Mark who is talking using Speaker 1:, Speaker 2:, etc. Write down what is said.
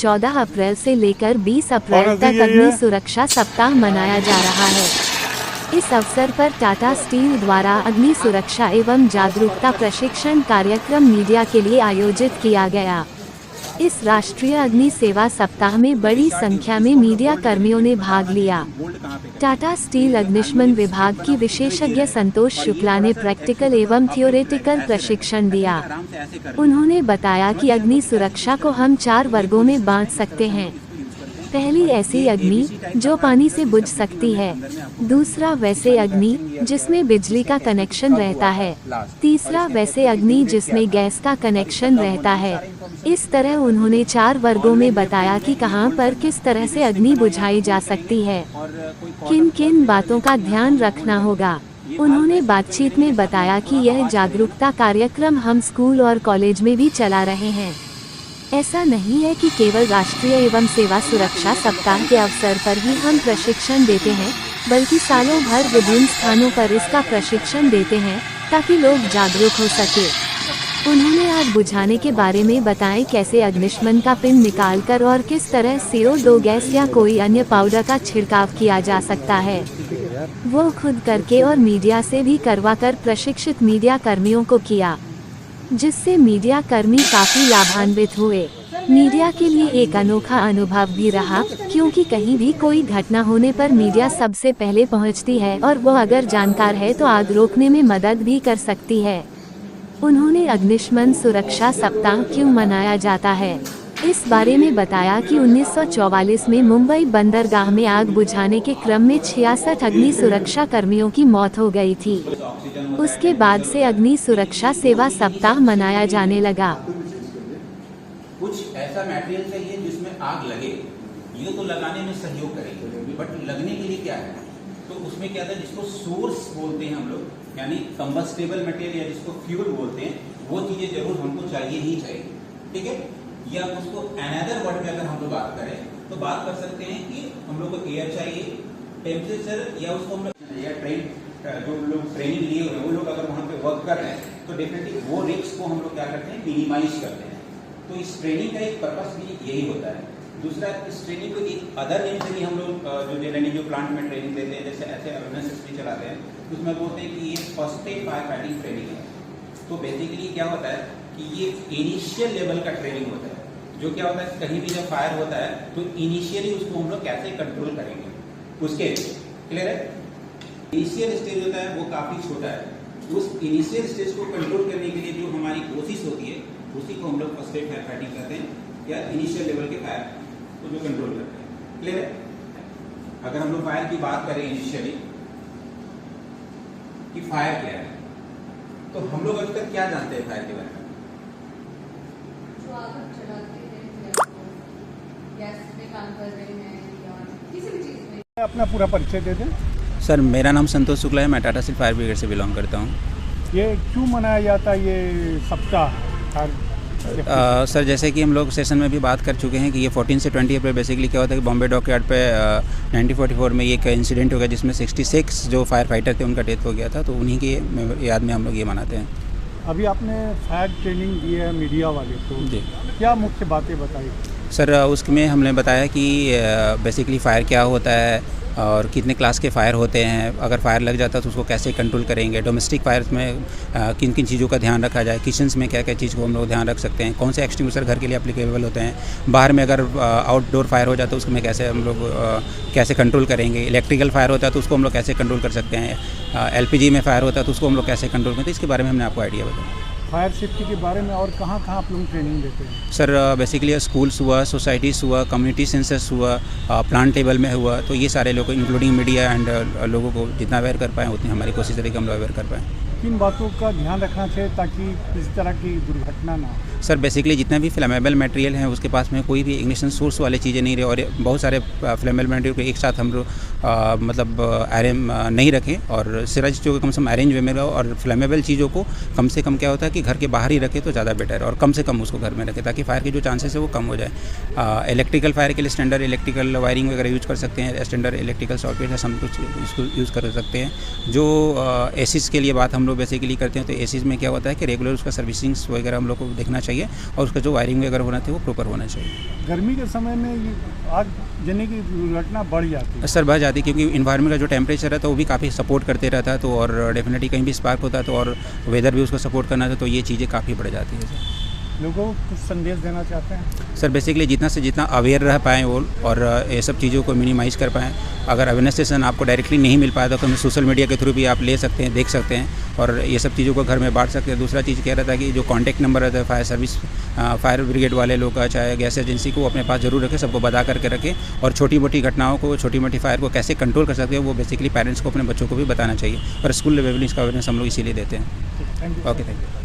Speaker 1: 14 अप्रैल से लेकर 20 अप्रैल तक अग्नि सुरक्षा सप्ताह मनाया जा रहा है। इस अवसर पर टाटा स्टील द्वारा अग्नि सुरक्षा एवं जागरूकता प्रशिक्षण कार्यक्रम मीडिया के लिए आयोजित किया गया। इस राष्ट्रीय अग्नि सेवा सप्ताह में बड़ी संख्या में मीडिया कर्मियों ने भाग लिया। टाटा स्टील अग्निशमन विभाग की विशेषज्ञ संतोष शुक्ला ने प्रैक्टिकल एवं थियोरेटिकल प्रशिक्षण दिया। उन्होंने बताया कि अग्नि सुरक्षा को हम 4 वर्गों में बांट सकते हैं। पहली ऐसी अग्नि जो पानी से बुझ सकती है, दूसरा वैसे अग्नि जिसमें बिजली का कनेक्शन रहता है, तीसरा वैसे अग्नि जिसमें गैस का कनेक्शन रहता है। इस तरह उन्होंने 4 वर्गों में बताया कि कहां पर किस तरह से अग्नि बुझाई जा सकती है, किन किन बातों का ध्यान रखना होगा। उन्होंने बातचीत में बताया कि यह जागरूकता कार्यक्रम हम स्कूल और कॉलेज में भी चला रहे हैं। ऐसा नहीं है कि केवल राष्ट्रीय एवं सेवा सुरक्षा सप्ताह के अवसर पर ही हम प्रशिक्षण देते हैं, बल्कि सालों भर विभिन्न स्थानों पर इसका प्रशिक्षण देते हैं ताकि लोग जागरूक हो सके। उन्होंने आग बुझाने के बारे में बताएं कैसे अग्निशमन का पिन निकालकर और किस तरह CO2 गैस या कोई अन्य पाउडर का छिड़काव किया जा सकता है, वो खुद करके और मीडिया से भी करवाकर प्रशिक्षित मीडिया कर्मियों को किया, जिससे मीडिया कर्मी काफी लाभान्वित हुए। मीडिया के लिए एक अनोखा अनुभव भी रहा, क्योंकि कहीं भी कोई घटना होने पर मीडिया सबसे पहले पहुंचती है और वो अगर जानकार है तो आग रोकने में मदद भी कर सकती है। उन्होंने अग्निशमन सुरक्षा सप्ताह क्यों मनाया जाता है, इस बारे में बताया कि 1944 में मुंबई बंदरगाह में आग बुझाने के क्रम में 66 अग्नि सुरक्षा कर्मियों की मौत हो गई थी। उसके बाद से अग्नि सुरक्षा सेवा सप्ताह मनाया जाने लगा।
Speaker 2: कुछ ऐसा मटेरियल चाहिए जिसमें आग लगे, ये तो लगाने में सहयोग करेगी, बट लगने के लिए क्या है, तो उसमें क्या था, जिसको सोर्स बोलते हैं हम लोग, यानी कंबस्टेबल मटेरियल या जिसको फ्यूल बोलते हैं, वो चीजें जरूर हमको चाहिए ही चाहिए, ठीक है। या उसको अनदर वर्ड में अगर हम लोग बात करें तो बात कर सकते हैं कि हम लोग को एयर चाहिए, टेम्परेचर, या उसको हम लोग या जो लोग ट्रेनिंग लिए हुए हैं वो लोग अगर वहाँ पे वर्क कर रहे हैं तो डेफिनेटली वो रिस्क को हम लोग क्या करते हैं, मिनिमाइज करते हैं। तो इस ट्रेनिंग का एक पर्पस भी यही होता है। दूसरा, इस ट्रेनिंग को एक अदर नेम से भी हम लोग जो प्लांट में ट्रेनिंग देते हैं, जैसे ऐसे अवेयरनेस भी चलाते हैं, उसमें बोलते हैं कि ये first aid fire fighting training है। तो बेसिकली क्या होता है कि ये इनिशियल लेवल का ट्रेनिंग होता है, जो क्या होता है कहीं भी जब फायर होता है तो इनिशियली उसको हम लोग कैसे कंट्रोल करेंगे, उसके क्लियर है। इनिशियल स्टेज होता है वो काफी छोटा है, उस इनिशियल स्टेज को कंट्रोल करने के लिए जो हमारी कोशिश होती है उसी को हम लोग फर्स्ट एड फायर फाइटिंग करते हैं, या इनिशियल लेवल के फायर को जो कंट्रोल करते हैं, क्लियर है। अगर हम लोग फायर की बात करें इनिशियली कि फायर क्या है, तो हम लोग अभी तक क्या जानते हैं फायर के बारे में?
Speaker 3: काम कर रहे हैं या किसी भी चीज़ में।
Speaker 4: अपना पूरा परिचय दे दें।
Speaker 5: सर, मेरा नाम संतोष शुक्ला है, मैं टाटा स्टील फायर ब्रिगेड से बिलोंग करता हूँ।
Speaker 4: ये क्यों मनाया जाता है ये सप्ताह?
Speaker 5: सर, जैसे कि हम लोग सेशन में भी बात कर चुके हैं कि ये 14 से 20 अप्रैल बेसिकली क्या होता है कि बॉम्बे डॉकयार्ड पे 1944 में ये एक इंसिडेंट हो गया जिसमें 66 जो फायर फाइटर थे उनका डेथ हो गया था, तो उन्हीं की याद में हम लोग ये मनाते हैं।
Speaker 4: अभी आपने फायर ट्रेनिंग दी है मीडिया वाले को,
Speaker 5: जी,
Speaker 4: क्या मुख्य बातें बताई?
Speaker 5: सर, उसमें हमने बताया कि बेसिकली फ़ायर क्या होता है और कितने क्लास के फ़ायर होते हैं, अगर फायर लग जाता है तो उसको कैसे कंट्रोल करेंगे, डोमेस्टिक फायर्स में किन किन चीज़ों का ध्यान रखा जाए, किचन्स में क्या क्या चीज़ को हम लोग ध्यान रख सकते हैं, कौन से एक्सटिंग्विशर घर के लिए एप्लीकेबल होते हैं, बाहर में अगर आउटडोर फायर हो जाता है उसमें कैसे हम लोग कैसे कंट्रोल करेंगे, इलेक्ट्रिकल फायर होता है तो उसको हम लोग कैसे कंट्रोल कर सकते हैं, LPG में फायर होता है तो उसको हम लोग कैसे कंट्रोल करते हैं, इसके बारे में हमने आपको आइडिया बताया।
Speaker 4: फायर सेफ्टी के बारे में और कहाँ आप लोग ट्रेनिंग देते हैं?
Speaker 5: सर, बेसिकली स्कूल्स हुआ, सोसाइटीज़ हुआ, कम्युनिटी सेंसस हुआ, प्लांट टेबल में हुआ, तो ये सारे लोग इंक्लूडिंग मीडिया एंड लोगों को जितना अवेयर कर पाएँ उतनी हमारी कोशिश रही कि हम लोग अवेयर कर पाएँ।
Speaker 4: किन बातों का ध्यान रखना चाहिए ताकि इस तरह की दुर्घटना ना हो?
Speaker 5: सर, बेसिकली जितना भी फ्लेमेबल मटेरियल है उसके पास में कोई भी इग्निशन सोर्स वाली चीज़ें नहीं रहे, और बहुत सारे फ्लेमेबल मटेरियल को एक साथ हम लोग मतलब नहीं रखें, और सिरज जो कम से कम अरेंज वे में रहो, और फ्लेमेबल चीज़ों को कम से कम क्या होता है कि घर के बाहर ही रखें तो ज़्यादा बेटर है, और कम से कम उसको घर में रखें ताकि फायर के जो चांसेस है वो कम हो जाए। इलेक्ट्रिकल फायर के लिए स्टैंडर्ड इलेक्ट्रिकल वायरिंग वगैरह यूज़ कर सकते हैं, स्टैंडर्ड इलेक्ट्रिकल सॉकेट है, सब कुछ इसको यूज़ कर सकते हैं। जो एसिस के लिए बात हम लोग बेसिकली करते हैं, तो एसीज में क्या होता है कि रेगुलर उसका सर्विसिंग्स वगैरह हम लोग को देखना चाहिए और उसका जो वायरिंग वगैरह होना चाहिए वो प्रॉपर होना चाहिए।
Speaker 4: गर्मी के समय में ये आग जलने की दुर्घटना बढ़ जाती है।
Speaker 5: सर बढ़ जाती है क्योंकि इन्वायरमेंट का जो टेम्परेचर है तो वो भी काफ़ी सपोर्ट करते रहता है, तो और डेफिनेटली कहीं भी स्पार्क होता है तो और वेदर भी उसको सपोर्ट करना था, तो ये चीज़ें काफ़ी बढ़ जाती है सर।
Speaker 4: लोगों को कुछ संदेश देना चाहते हैं?
Speaker 5: सर बेसिकली जितना से जितना अवेयर रह पाएँ वो और ये सब चीज़ों को मिनिमाइज़ कर पाएँ। अगर अवेयरनेस सेशन आपको डायरेक्टली नहीं मिल पाया तो हमें सोशल मीडिया के थ्रू भी आप ले सकते हैं, देख सकते हैं और ये सब चीज़ों को घर में बांट सकते हैं। दूसरा चीज़ कह रहा था कि जो कॉन्टैक्ट नंबर रहता है फायर सर्विस, फायर ब्रिगेड वाले लोग का, चाहे गैस एजेंसी को अपने पास ज़रूर रखें, सबको बता करके रखें और छोटी मोटी घटनाओं को, छोटी मोटी फायर को कैसे कंट्रोल कर सकते हैं वो बेसिकली पेरेंट्स को, अपने बच्चों को भी बताना चाहिए और स्कूल लेवल इसका अवेयरनेस हम लोग इसीलिए देते हैं।
Speaker 4: Thank you.
Speaker 5: Okay, thank you.